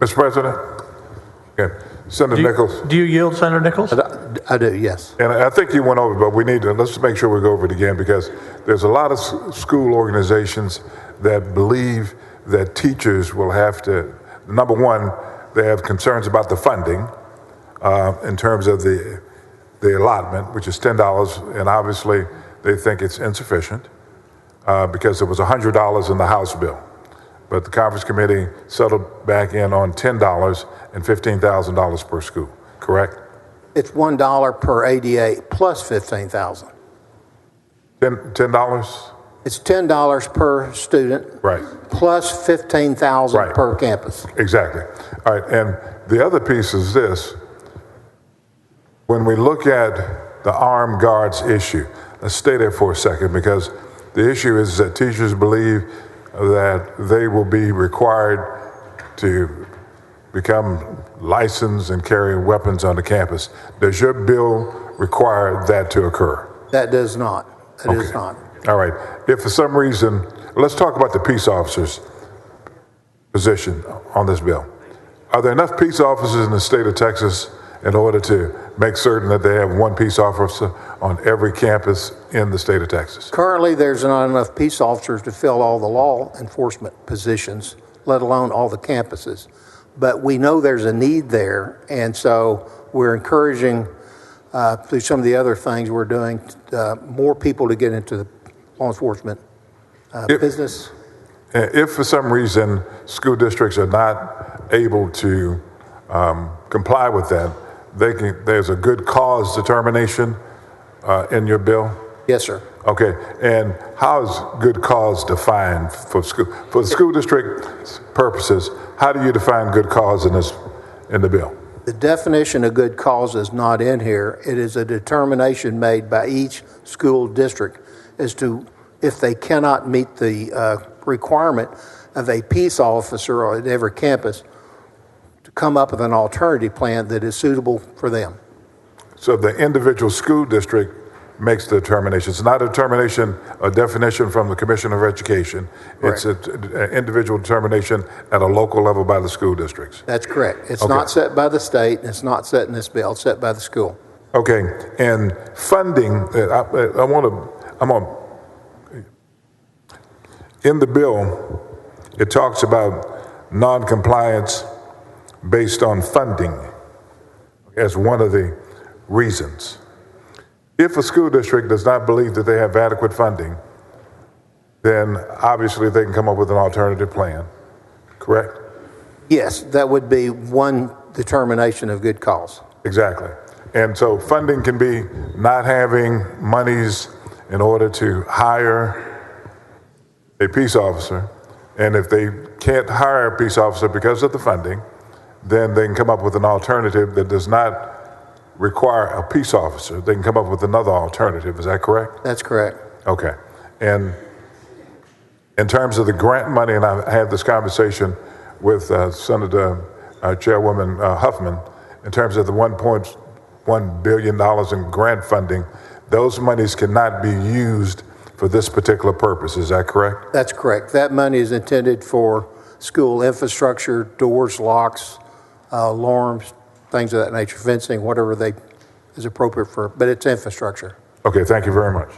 Mr. President? Okay. Senator Nichols. Do you yield, Senator Nichols? I do, yes. And I think you went over, but we need to, let's make sure we go over it again, because there's a lot of school organizations that believe that teachers will have to, number one, they have concerns about the funding in terms of the allotment, which is $10, and obviously they think it's insufficient because it was $100 in the House bill. But the conference committee settled back in on $10 and $15,000 per school, correct? It's $1 per ADA plus $15,000. $10? It's $10 per student, Right. plus $15,000 Right. per campus. Exactly. All right, and the other piece is this. When we look at the armed guards issue, let's stay there for a second, because the issue is that teachers believe that they will be required to become licensed and carry weapons on the campus. Does your bill require that to occur? That does not. That is not. All right. If for some reason, let's talk about the peace officers' position on this bill. Are there enough peace officers in the state of Texas in order to make certain that they have one peace officer on every campus in the state of Texas? Currently, there's not enough peace officers to fill all the law enforcement positions, let alone all the campuses. But we know there's a need there, and so we're encouraging, through some of the other things we're doing, more people to get into the law enforcement business. If for some reason school districts are not able to comply with that, there's a good cause determination in your bill? Yes, sir. Okay, and how is good cause defined for the school district purposes? How do you define good cause in the bill? The definition of good cause is not in here. It is a determination made by each school district as to if they cannot meet the requirement of a peace officer at every campus to come up with an alternative plan that is suitable for them. So the individual school district makes the determination. It's not a determination, a definition from the Commissioner of Education. Correct. It's an individual determination at a local level by the school districts. That's correct. It's Okay. not set by the state, and it's not set in this bill. It's set by the school. Okay, and funding, in the bill, it talks about non-compliance based on funding as one of the reasons. If a school district does not believe that they have adequate funding, then obviously they can come up with an alternative plan, correct? Yes, that would be one determination of good cause. Exactly. And so funding can be not having monies in order to hire a peace officer, and if they can't hire a peace officer because of the funding, then they can come up with an alternative that does not require a peace officer. They can come up with another alternative. Is that correct? That's correct. Okay. And in terms of the grant money, and I had this conversation with Senator Chairwoman Huffman, in terms of the $1.1 billion in grant funding, those monies cannot be used for this particular purpose. Is that correct? That's correct. That money is intended for school infrastructure, doors, locks, alarms, things of that nature, fencing, whatever is appropriate for, but it's infrastructure. Okay, thank you very much.